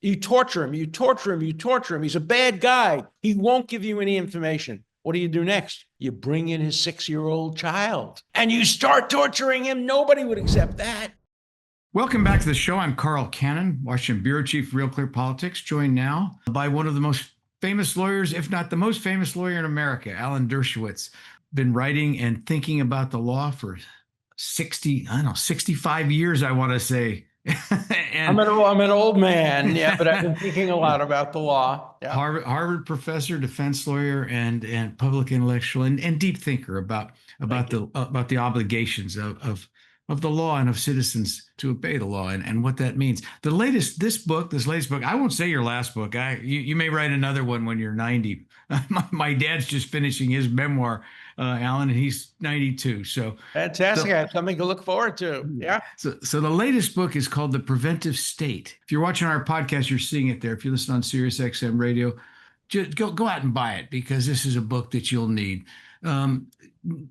You torture him, you torture him, you torture him. He's a bad guy. He won't give you any information. What do you do next? You bring in his 6-year-old child and you start torturing him. Nobody would accept that. Welcome back to the show. I'm Carl Cannon, Washington Bureau Chief, Real Clear Politics, joined now by one of the most famous lawyers, if not the most famous lawyer in America, Alan Dershowitz. Been writing and thinking about the law for 65 years, I want to say. And I'm an old man, yeah, but I've been thinking a lot about the law. Yeah. Harvard professor, defense lawyer, and public intellectual, and deep thinker about the obligations of the law and of citizens to obey the law and what that means. This latest book, I won't say your last book. You may write another one when you're 90. My dad's just finishing his memoir, Alan, and he's 92. So fantastic. I have something to look forward to. Yeah. So the latest book is called The Preventive State. If you're watching our podcast, you're seeing it there. If you listen on Sirius XM radio, just go out and buy it, because this is a book that you'll need.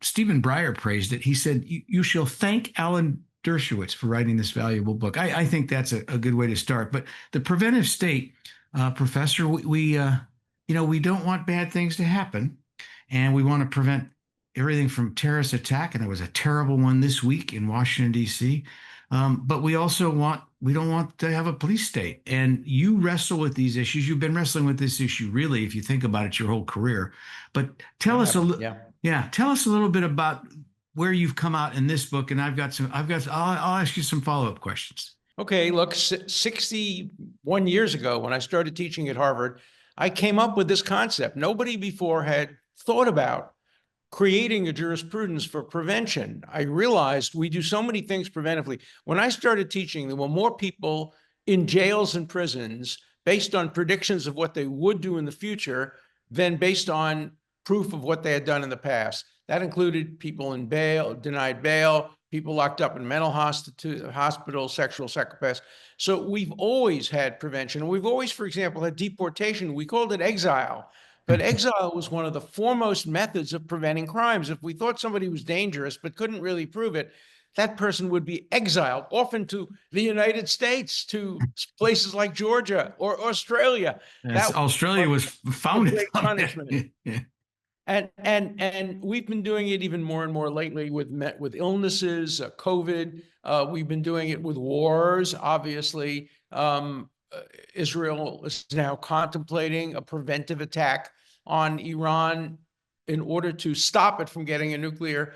Stephen Breyer praised it. He said, you shall thank Alan Dershowitz for writing this valuable book. I think that's a good way to start. But the preventive state, Professor, we don't want bad things to happen, and we want to prevent everything from terrorist attack. And there was a terrible one this week in Washington, D.C. But we don't want to have a police state. And you wrestle with these issues. You've been wrestling with this issue, really, if you think about it, your whole career. But tell us a little bit about where you've come out in this book. And I'll ask you some follow-up questions. Okay, look, 61 years ago, when I started teaching at Harvard, I came up with this concept. Nobody before had thought about creating a jurisprudence for prevention. I realized we do so many things preventively. When I started teaching, there were more people in jails and prisons based on predictions of what they would do in the future than based on proof of what they had done in the past. That included people in bail, denied bail, people locked up in mental hospitals, sexual psychopaths. So we've always had prevention. We've always, for example, had deportation. We called it exile. But exile was one of the foremost methods of preventing crimes. If we thought somebody was dangerous but couldn't really prove it, that person would be exiled, often to the United States, to places like Georgia or Australia. Australia was founded great punishment. Yeah. And we've been doing it even more and more lately with illnesses, COVID. We've been doing it with wars, obviously. Israel is now contemplating a preventive attack on Iran in order to stop it from getting a nuclear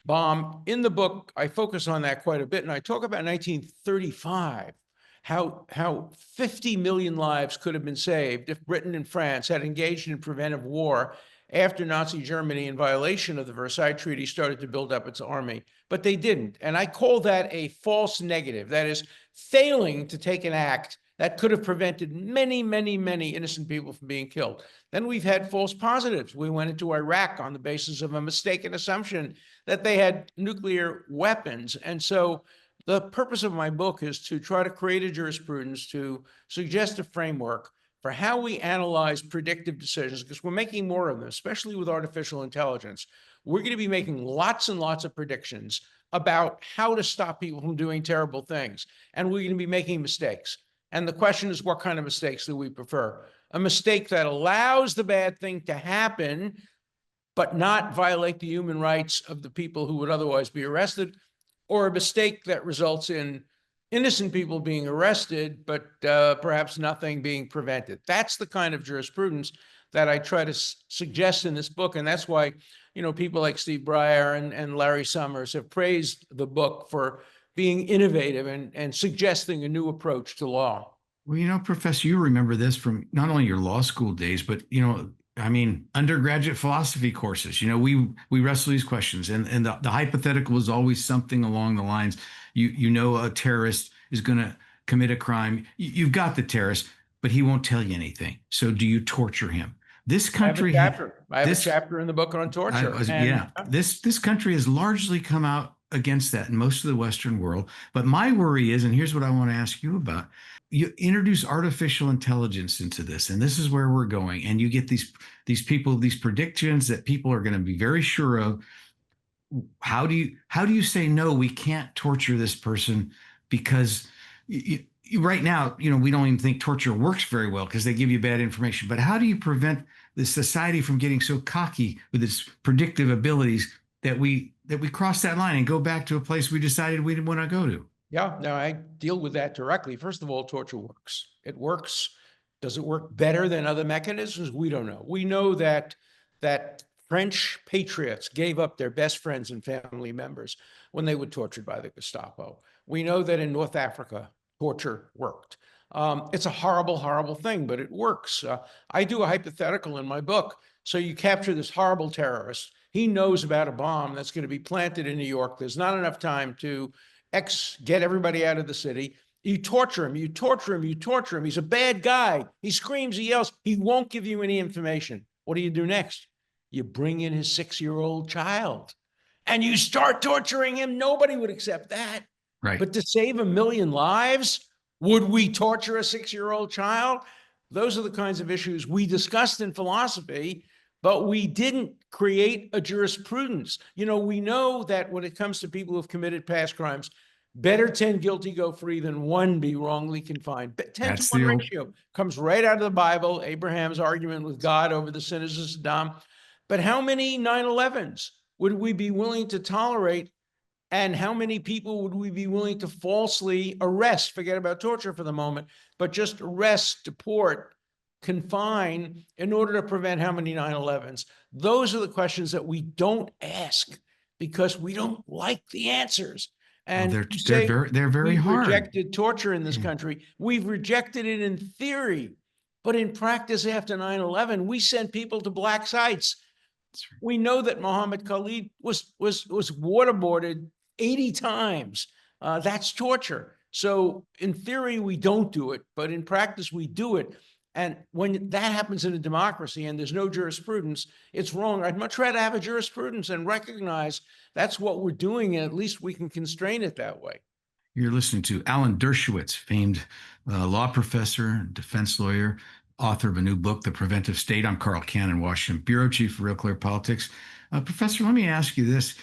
bomb. In the book, I focus on that quite a bit, and I talk about 1935, how 50 million lives could have been saved if Britain and France had engaged in preventive war after Nazi Germany, in violation of the Versailles Treaty, started to build up its army. But they didn't. And I call that a false negative. That is, failing to take an act that could have prevented many, many, many innocent people from being killed. Then we've had false positives. We went into Iraq on the basis of a mistaken assumption that they had nuclear weapons. And so the purpose of my book is to try to create a jurisprudence to suggest a framework for how we analyze predictive decisions, because we're making more of them, especially with artificial intelligence. We're going to be making lots and lots of predictions about how to stop people from doing terrible things. And we're going to be making mistakes. And the question is, what kind of mistakes do we prefer? A mistake that allows the bad thing to happen, but not violate the human rights of the people who would otherwise be arrested, or a mistake that results in innocent people being arrested, but perhaps nothing being prevented. That's the kind of jurisprudence that I try to suggest in this book. And that's why, people like Steve Breyer and Larry Summers have praised the book for being innovative and suggesting a new approach to law. Well, Professor, you remember this from not only your law school days, but, undergraduate philosophy courses. We wrestle these questions, and the hypothetical is always something along the lines, a terrorist is going to commit a crime. You've got the terrorist, but he won't tell you anything. So do you torture him? This country, I have a chapter in the book on torture. This country has largely come out against that in most of the Western world. But my worry is, and here's what I want to ask you about, you introduce artificial intelligence into this, and this is where we're going. And you get these people, these predictions that people are going to be very sure of. How do you say, no, we can't torture this person because right now, we don't even think torture works very well because they give you bad information. But how do you prevent the society from getting so cocky with its predictive abilities that we cross that line and go back to a place we decided we didn't want to go to? Yeah, no, I deal with that directly. First of all, torture works. It works. Does it work better than other mechanisms? We don't know. We know that French patriots gave up their best friends and family members when they were tortured by the Gestapo. We know that in North Africa, torture worked. It's a horrible, horrible thing, but it works. I do a hypothetical in my book. So you capture this horrible terrorist. He knows about a bomb that's going to be planted in New York. There's not enough time to get everybody out of the city. You torture him, you torture him, you torture him. He's a bad guy. He screams, he yells. He won't give you any information. What do you do next? You bring in his 6-year-old child and you start torturing him. Nobody would accept that. Right. But to save 1 million lives, would we torture a 6-year-old child? Those are the kinds of issues we discussed in philosophy, but we didn't create a jurisprudence. We know that when it comes to people who've committed past crimes, better 10 guilty go free than 1 be wrongly confined. 10 to 1 ratio comes right out of the Bible, Abraham's argument with God over the sinners of Saddam. But how many 9/11s would we be willing to tolerate? And how many people would we be willing to falsely arrest? Forget about torture for the moment, but just arrest, deport, confine in order to prevent how many 9/11s? Those are the questions that we don't ask because we don't like the answers. And they're very hard. We've rejected torture in this country. We've rejected it in theory, but in practice after 9/11, we sent people to black sites. We know that Muhammad Khalid was waterboarded 80 times. That's torture. So in theory, we don't do it, but in practice, we do it. And when that happens in a democracy and there's no jurisprudence, it's wrong. I'd much rather have a jurisprudence and recognize that's what we're doing, and at least we can constrain it that way. You're listening to Alan Dershowitz, famed law professor, defense lawyer, author of a new book, The Preventive State. I'm Carl Cannon, Washington bureau chief for Real Clear Politics. Professor, let me ask you this.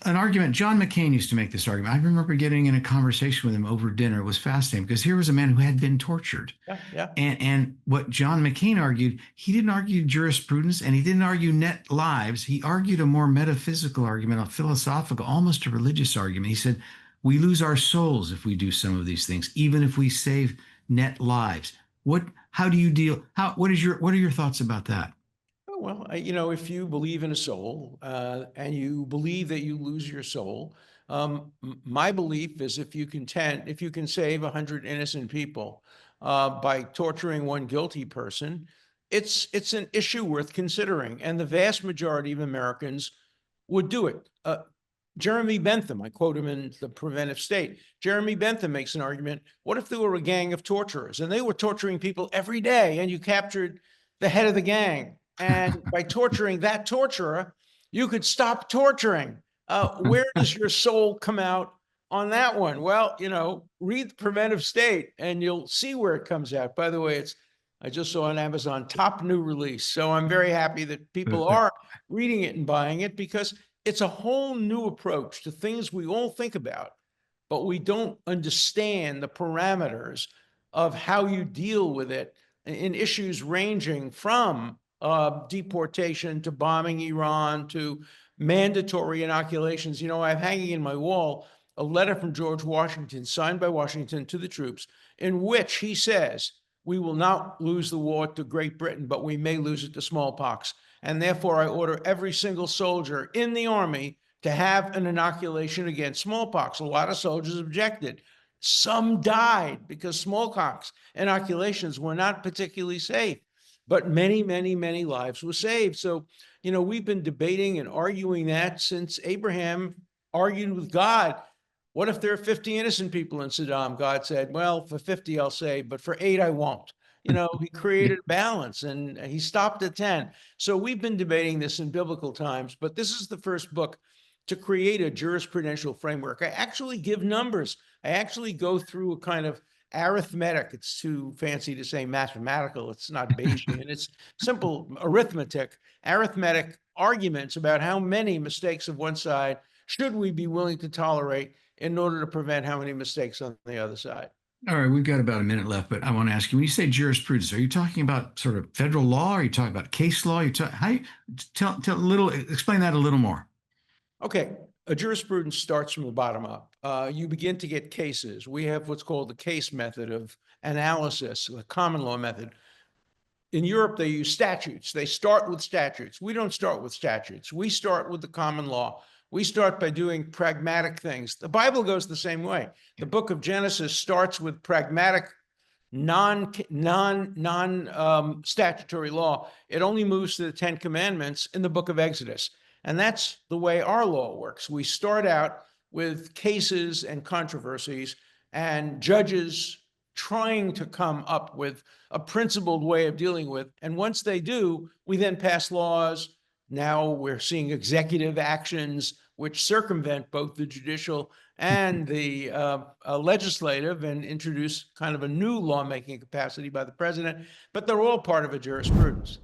An argument, John McCain used to make this argument. I remember getting in a conversation with him over dinner. It was fascinating because here was a man who had been tortured. Yeah. And what John McCain argued, he didn't argue jurisprudence and he didn't argue net lives. He argued a more metaphysical argument, a philosophical, almost a religious argument. He said, we lose our souls if we do some of these things, even if we save net lives. How do you deal? What are your thoughts about that? Well, if you believe in a soul and you believe that you lose your soul, my belief is if you can save 100 innocent people by torturing 1 guilty person, it's an issue worth considering. And the vast majority of Americans would do it. Jeremy Bentham, I quote him in The Preventive State. Jeremy Bentham makes an argument. What if there were a gang of torturers and they were torturing people every day and you captured the head of the gang? And by torturing that torturer, you could stop torturing. Where does your soul come out on that one? Well, read The Preventive State and you'll see where it comes out. By the way, I just saw on Amazon, top new release. So I'm very happy that people are reading it and buying it because it's a whole new approach to things we all think about, but we don't understand the parameters of how you deal with it in issues ranging from deportation to bombing Iran to mandatory inoculations. I have hanging in my wall a letter from George Washington, signed by Washington to the troops, in which he says, we will not lose the war to Great Britain, but we may lose it to smallpox. And therefore, I order every single soldier in the army to have an inoculation against smallpox. A lot of soldiers objected. Some died because smallpox inoculations were not particularly safe. But many, many, many lives were saved. So, we've been debating and arguing that since Abraham argued with God. What if there are 50 innocent people in Saddam? God said, well, for 50 I'll save, but for 8 I won't. He created a balance and he stopped at 10. So we've been debating this in biblical times, but this is the first book to create a jurisprudential framework. I actually give numbers. I actually go through a kind of arithmetic. It's too fancy to say mathematical. It's not Bayesian. It's simple arithmetic arguments about how many mistakes of one side should we be willing to tolerate in order to prevent how many mistakes on the other side. All right, we've got about a minute left, but I want to ask you, when you say jurisprudence, are you talking about sort of federal law? Are you talking about case law? Explain that a little more. Okay, a jurisprudence starts from the bottom up. You begin to get cases. We have what's called the case method of analysis, the common law method. In Europe, they use statutes. They start with statutes. We don't start with statutes. We start with the common law. We start by doing pragmatic things. The Bible goes the same way. The book of Genesis starts with pragmatic, statutory law. It only moves to the Ten Commandments in the book of Exodus. And that's the way our law works. We start out with cases and controversies and judges trying to come up with a principled way of dealing with. And once they do, we then pass laws. Now we're seeing executive actions which circumvent both the judicial and the legislative and introduce kind of a new lawmaking capacity by the president, but they're all part of a jurisprudence.